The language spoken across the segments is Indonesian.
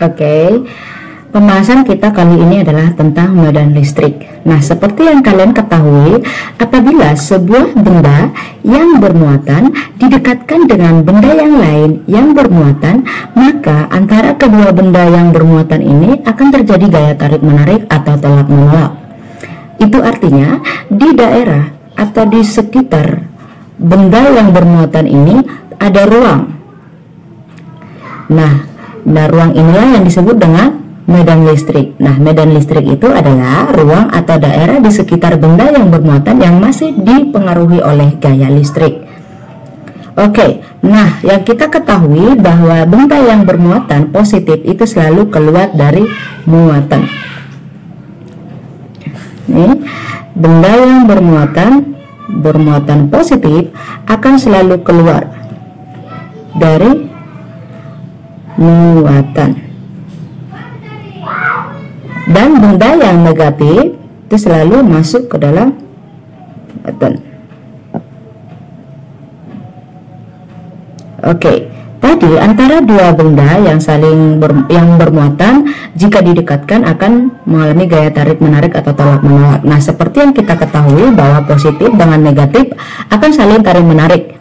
Oke. Pembahasan kita kali ini adalah tentang medan listrik. Nah, seperti yang kalian ketahui, apabila sebuah benda yang bermuatan didekatkan dengan benda yang lain yang bermuatan, maka antara kedua benda yang bermuatan ini akan terjadi gaya tarik-menarik atau tolak-menolak. Itu artinya di daerah atau di sekitar benda yang bermuatan ini ada ruang. Nah, ruang inilah yang disebut dengan medan listrik. Nah, medan listrik itu adalah ruang atau daerah di sekitar benda yang bermuatan yang masih dipengaruhi oleh gaya listrik. Oke, nah yang kita ketahui bahwa benda yang bermuatan positif itu selalu keluar dari muatan. Nih, benda yang bermuatan positif akan selalu keluar dari muatan. Dan benda yang negatif itu selalu masuk ke dalam muatan. Oke, tadi antara dua benda yang saling bermuatan jika didekatkan akan mengalami gaya tarik menarik atau tolak menolak. Nah, seperti yang kita ketahui bahwa positif dengan negatif akan saling tarik menarik.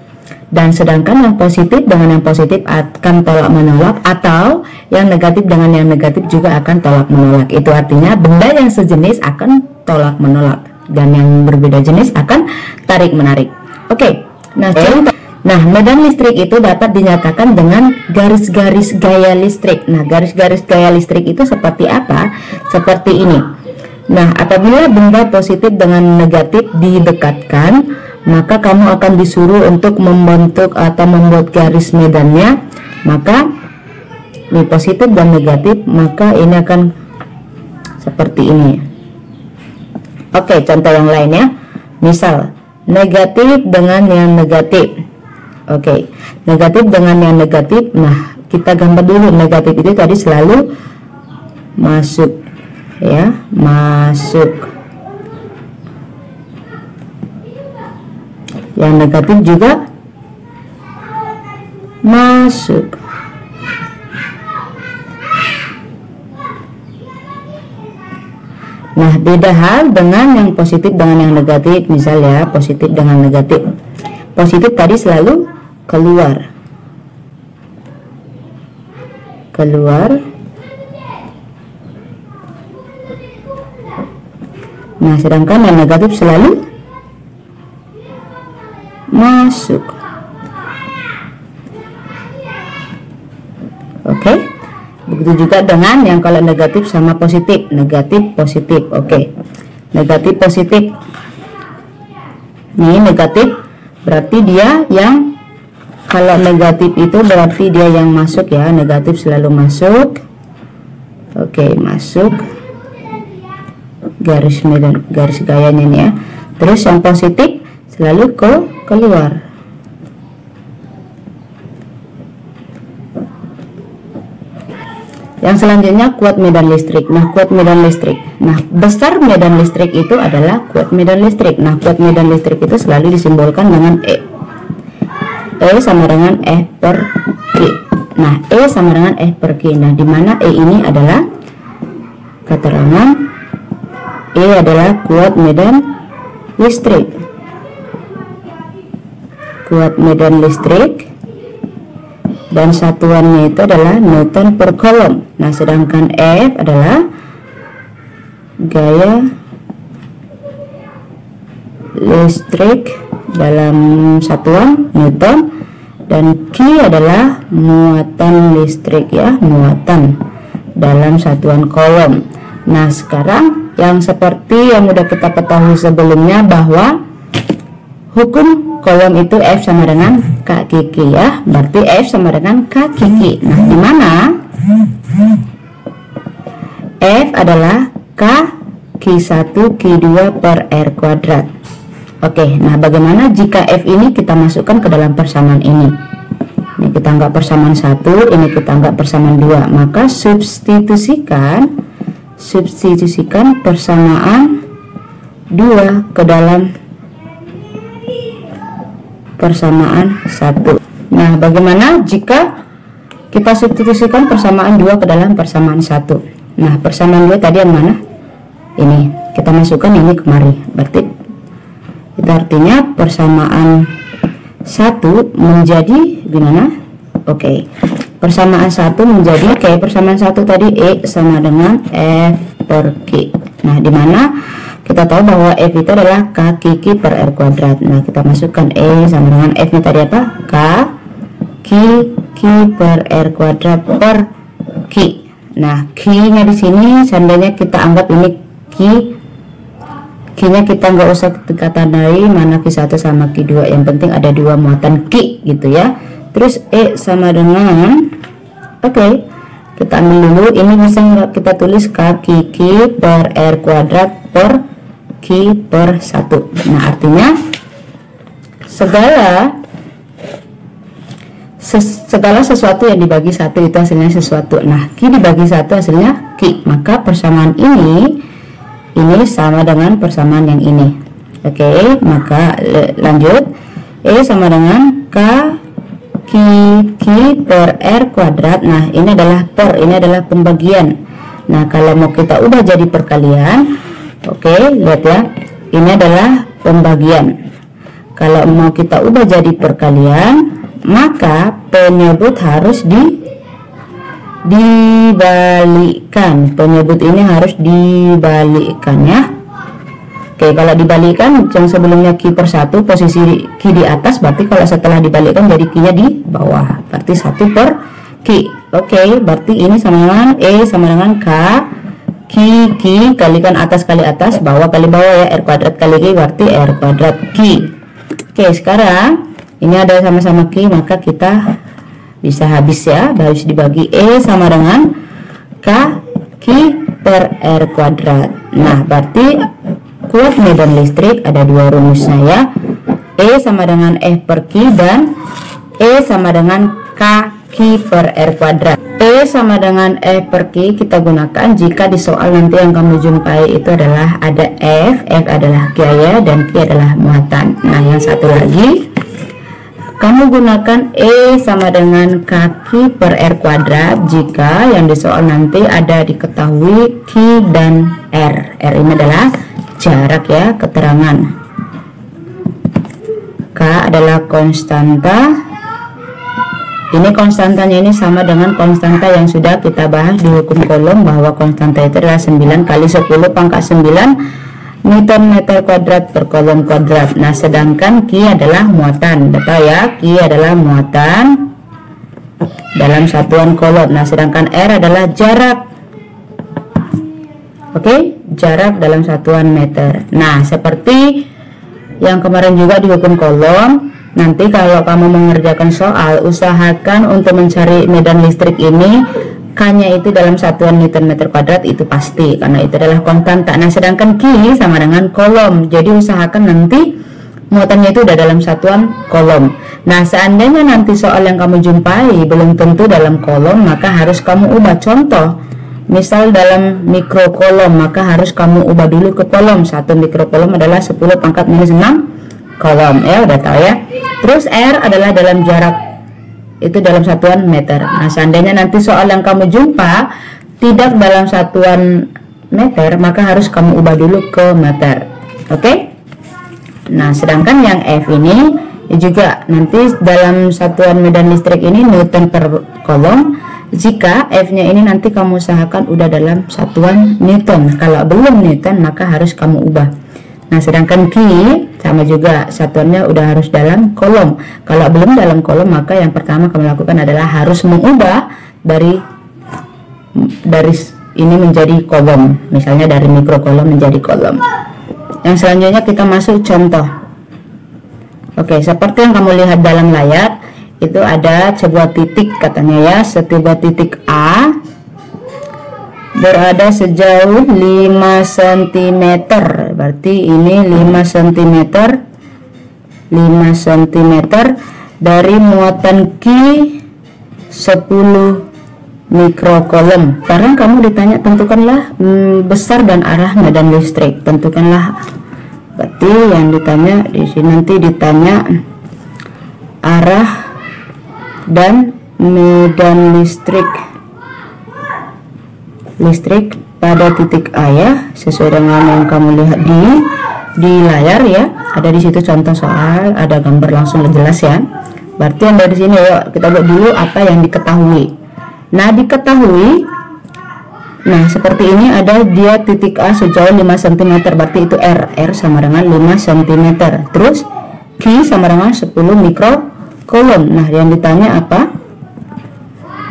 Dan sedangkan yang positif dengan yang positif akan tolak menolak, atau yang negatif dengan yang negatif juga akan tolak menolak. Itu artinya benda yang sejenis akan tolak menolak dan yang berbeda jenis akan tarik menarik. Oke, nah contoh. Nah, medan listrik itu dapat dinyatakan dengan garis-garis gaya listrik. Nah, garis-garis gaya listrik itu seperti apa? Seperti ini. Nah, apabila benda positif dengan negatif didekatkan, maka kamu akan disuruh untuk membentuk atau membuat garis medannya. Maka ini positif dan negatif, maka ini akan seperti ini. Oke, contoh yang lainnya. Misal negatif dengan yang negatif. Oke, negatif dengan yang negatif. Nah, kita gambar dulu. Negatif itu tadi selalu masuk, ya, masuk. Yang negatif juga masuk. Nah, beda hal dengan yang positif dengan yang negatif. Misal ya, positif dengan negatif. Positif tadi selalu keluar. Nah, sedangkan yang negatif selalu masuk. Oke, begitu juga dengan yang kalau negatif sama positif, negatif positif. Oke, negatif positif. Ini negatif berarti dia yang, kalau negatif itu berarti dia yang masuk ya, negatif selalu masuk. Oke, masuk garis medan, garis gayanya nih ya. Terus yang positif selalu keluar. Yang selanjutnya kuat medan listrik. Nah, kuat medan listrik. Nah, besar medan listrik itu adalah kuat medan listrik. Nah, kuat medan listrik itu selalu disimbolkan dengan E. E sama dengan E per Q. Nah, E sama dengan E per Q. Nah, di mana E ini adalah keterangan E adalah kuat medan listrik. Kuat medan listrik, dan satuannya itu adalah Newton per Coulomb. Nah, sedangkan F adalah gaya listrik dalam satuan Newton, dan Q adalah muatan listrik ya, muatan dalam satuan Coulomb. Nah, sekarang yang seperti yang udah kita ketahui sebelumnya bahwa hukum Coulomb itu F sama dengan K kiki ya, berarti F sama dengan K kiki. Nah, di mana F adalah K Q1 Q2 per R kuadrat. Oke, nah bagaimana jika F ini kita masukkan ke dalam persamaan ini? Ini kita anggap persamaan 1, ini kita anggap persamaan 2. Maka substitusikan persamaan 2 ke dalam persamaan 1. Nah, bagaimana jika kita substitusikan persamaan 2 ke dalam persamaan 1. Nah, persamaan 2 tadi yang mana? Ini, kita masukkan ini kemari. Berarti itu artinya persamaan 1 menjadi gimana? Oke. Persamaan 1 menjadi persamaan 1 tadi E sama dengan F per Q. Nah, di mana kita tahu bahwa F itu adalah K Q per R kuadrat. Nah, kita masukkan E sama dengan F nya tadi apa? K Q per R kuadrat per Q. Nah, Q-nya di sini seandainya kita anggap ini Q-nya kita nggak usah kita tandai mana Q1 sama Q2, yang penting ada 2 muatan Q gitu ya. Terus E sama dengan kita ambil dulu, ini bisa nggak kita tulis K Q per R kuadrat per Q per 1. Nah, artinya segala sesuatu yang dibagi 1 itu hasilnya sesuatu. Nah, Q dibagi 1 hasilnya Q, maka persamaan ini sama dengan persamaan yang ini. Oke, maka lanjut, E sama dengan K Q per R kuadrat. Nah, ini adalah pembagian. Nah, kalau mau kita ubah jadi perkalian, lihat ya, ini adalah pembagian. Kalau mau kita ubah jadi perkalian, maka penyebut harus dibalikkan. Penyebut ini harus dibalikkan ya. Oke, kalau dibalikkan, yang sebelumnya Q per 1 posisi Q di atas, berarti kalau setelah dibalikkan jadi Q-nya di bawah, berarti 1 per Q. Oke, berarti ini sama dengan E sama dengan K Q kalikan atas kali atas, bawah kali bawah ya, R kuadrat kali Q berarti R kuadrat Q. Oke, sekarang ini ada sama-sama Q, maka kita bisa habis ya, harus dibagi E sama dengan K Q per R kuadrat. Nah, berarti kuat medan listrik ada 2 rumusnya ya, E sama dengan F per Q dan E sama dengan K Q per R kuadrat. E sama dengan F per Q kita gunakan jika di soal nanti yang kamu jumpai itu adalah ada F adalah gaya dan Q adalah muatan. Nah, yang satu lagi kamu gunakan E sama dengan K Q per R kuadrat jika yang di soal nanti ada diketahui Q dan R. R ini adalah jarak ya, keterangan. K adalah konstanta. Ini konstantanya ini sama dengan konstanta yang sudah kita bahas di hukum Coulomb, bahwa konstanta itu adalah 9 kali 10 pangkat 9 Newton meter kuadrat per Coulomb kuadrat. Nah, sedangkan Q adalah muatan. Betul ya, Q adalah muatan dalam satuan Coulomb. Nah, sedangkan R adalah jarak. Oke, jarak dalam satuan meter. Nah, seperti yang kemarin juga di hukum Coulomb, nanti kalau kamu mengerjakan soal, usahakan untuk mencari medan listrik ini K-nya itu dalam satuan Newton meter kuadrat, itu pasti karena itu adalah konstanta. Nah, sedangkan Q sama dengan Coulomb, jadi usahakan nanti muatannya itu udah dalam satuan Coulomb. Nah, seandainya nanti soal yang kamu jumpai belum tentu dalam Coulomb, maka harus kamu ubah. Contoh, misal dalam mikro Coulomb, maka harus kamu ubah dulu ke Coulomb. 1 mikro Coulomb adalah 10 pangkat minus 6 Coulomb ya, udah tahu ya. Terus R adalah dalam jarak, itu dalam satuan meter. Nah, seandainya nanti soal yang kamu jumpa tidak dalam satuan meter, maka harus kamu ubah dulu ke meter. Oke? Nah, sedangkan yang F ini juga nanti dalam satuan medan listrik ini Newton per Coulomb. Jika F-nya ini nanti kamu usahakan udah dalam satuan Newton. Kalau belum Newton, maka harus kamu ubah. Nah, sedangkan Q sama juga satuannya udah harus dalam Coulomb. Kalau belum dalam Coulomb, maka yang pertama kamu lakukan adalah harus mengubah dari ini menjadi Coulomb. Misalnya dari mikro Coulomb menjadi Coulomb. Yang selanjutnya kita masuk contoh. Oke, seperti yang kamu lihat dalam layar, itu ada sebuah titik katanya ya, setiap titik A berada sejauh 5 cm. Berarti ini 5 cm dari muatan Q 10 mikrocoulomb. Sekarang kamu ditanya tentukanlah besar dan arah medan listrik. Tentukanlah. Berarti yang ditanya di sini nanti ditanya arah dan medan listrik pada titik A ya, sesuai dengan yang kamu lihat di layar ya. Ada di situ contoh soal, ada gambar langsung jelas ya. Berarti yang dari sini yuk kita buat dulu apa yang diketahui. Nah, nah seperti ini, ada dia titik A sejauh 5 cm, berarti itu R sama dengan 5 cm. Terus Q sama dengan 10 mikrocoulomb. Nah, yang ditanya apa?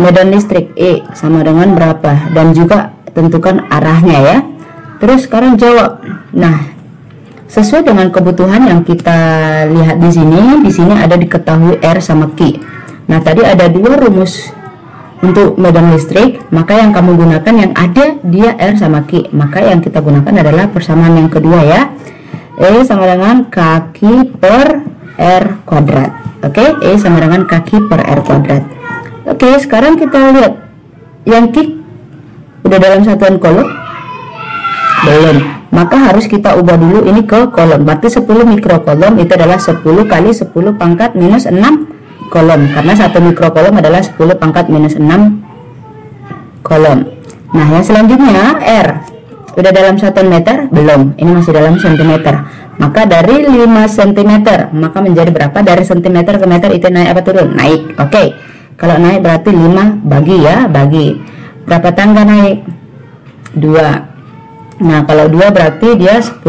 Medan listrik E sama dengan berapa, dan juga tentukan arahnya ya. Terus sekarang jawab. Nah, sesuai dengan kebutuhan yang kita lihat di sini ada diketahui R sama Q. Nah, tadi ada dua rumus untuk medan listrik, maka yang kamu gunakan yang ada dia R sama Q, maka yang kita gunakan adalah persamaan yang kedua ya. E sama dengan kQ per R kuadrat. Oke, E sama dengan kQ per R kuadrat. Oke, sekarang kita lihat yang Q udah dalam satuan kolom belum, maka harus kita ubah dulu ini ke kolom. Berarti 10 mikrocoulomb itu adalah 10 kali 10 pangkat minus 6 kolom, karena 1 mikrocoulomb adalah 10 pangkat minus 6 kolom. Nah, yang selanjutnya R udah dalam satuan meter belum, ini masih dalam sentimeter. Maka dari 5 cm maka menjadi berapa? Dari sentimeter ke meter itu naik apa turun? Naik. Oke, kalau naik berarti 5 bagi ya, bagi berapa tangga naik? 2. Nah, kalau 2 berarti dia 10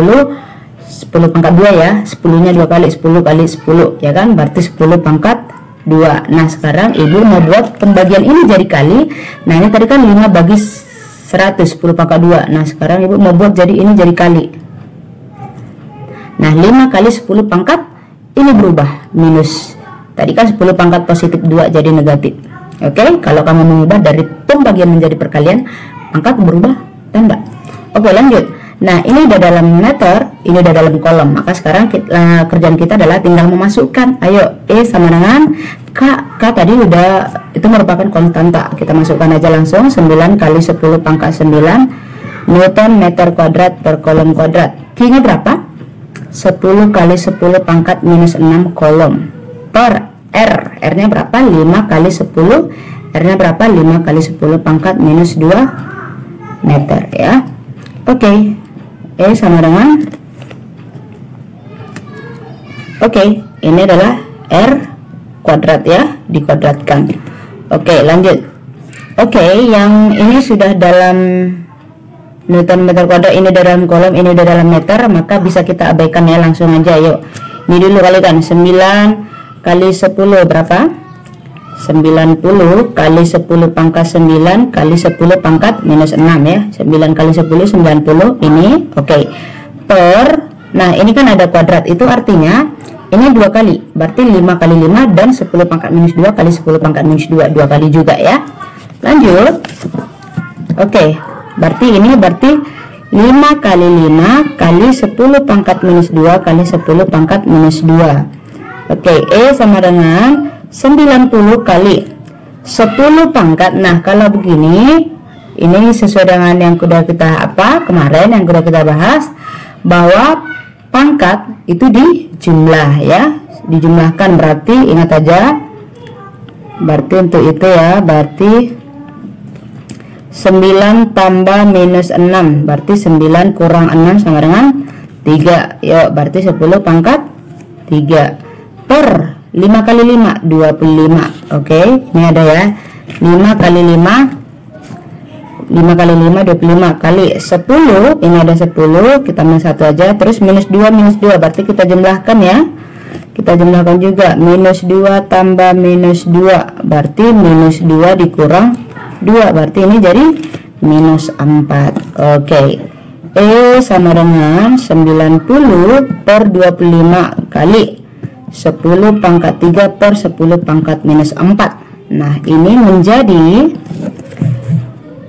pangkat 2 ya, 10 nya 2 kali 10 kali 10 ya kan, berarti 10 pangkat 2. Nah, sekarang ibu mau buat pembagian ini jadi kali. Nah, ini tadi kan 5 bagi 100, 10 pangkat 2. Nah, sekarang ibu mau buat jadi ini jadi kali. Nah, 5 kali 10 pangkat ini berubah minus. Tadi kan 10 pangkat positif 2 jadi negatif. Oke, kalau kamu mengubah dari pembagian menjadi perkalian, pangkat berubah tanda. Oke, lanjut. Nah, ini udah dalam meter, ini udah dalam kolom. Maka sekarang kerjaan kita adalah tinggal memasukkan. Ayo, E sama dengan K tadi udah, itu merupakan konstanta. Kita masukkan aja langsung, 9 kali 10 pangkat 9 Newton meter kuadrat per kolom kuadrat. Q nya berapa? 10 kali 10 pangkat minus 6 kolom per R. R nya berapa? 5 kali 10. R nya berapa? 5 kali 10 pangkat minus 2 meter ya. Oke, E sama dengan ini adalah R kuadrat ya, dikuadratkan. Oke, lanjut. Oke, yang ini sudah dalam Newton meter kuadrat, ini dalam kolom, ini udah dalam meter, maka bisa kita abaikan ya, langsung aja. Yuk, ini dulu kalikan 9 kali 10 berapa? 90 kali 10 pangkat 9 kali 10 pangkat minus 6 ya. 9 kali 10 90 ini. Oke. Per, nah ini kan ada kuadrat, itu artinya ini 2 kali, berarti 5 kali 5 dan 10 pangkat minus 2 kali 10 pangkat minus 2, 2 kali juga ya. Lanjut. Oke, berarti ini 5 kali 5 kali 10 pangkat minus 2 kali 10 pangkat minus 2. Oke, E sama dengan 90 kali 10 pangkat. Nah, kalau begini, ini sesuai dengan yang sudah kita kemarin yang sudah kita bahas, bahwa pangkat itu dijumlah ya, dijumlahkan. Berarti ingat aja, berarti untuk itu ya, berarti 9 tambah minus 6, berarti 9 kurang 6 sama dengan 3. Yuk, berarti 10 pangkat 3 per 5 kali 5 25. Oke, ini ada ya, 5 kali 5 kali 5 25 kali 10, ini ada 10, kita minus 1 aja, terus minus 2 berarti kita jumlahkan ya, kita jumlahkan juga, minus 2 tambah minus 2 berarti minus 2 dikurang 2, berarti ini jadi minus 4. Oke, E sama dengan 90 per 25 kali 10 pangkat 3 per 10 pangkat minus 4. Nah, ini menjadi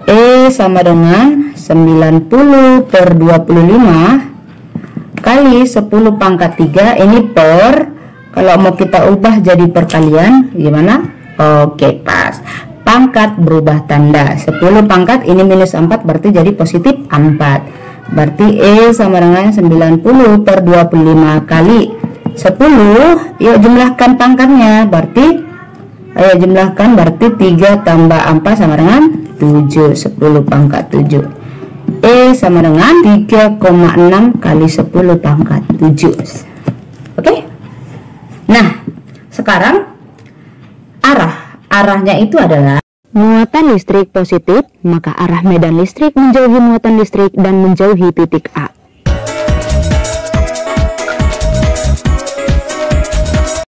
E sama dengan 90 per 25 kali 10 pangkat 3, ini per, kalau mau kita ubah jadi perkalian gimana? Oke, pas. Pangkat berubah tanda, 10 pangkat ini minus 4 berarti jadi positif 4. Berarti E sama dengan 90 per 25 kali 10, yuk jumlahkan pangkatnya, berarti Ayo jumlahkan, berarti 3 tambah 4 sama dengan 7. 10 pangkat 7. E sama dengan 3,6 kali 10 pangkat 7. Oke. Nah, sekarang arahnya itu adalah muatan listrik positif, maka arah medan listrik menjauhi muatan listrik dan menjauhi titik A.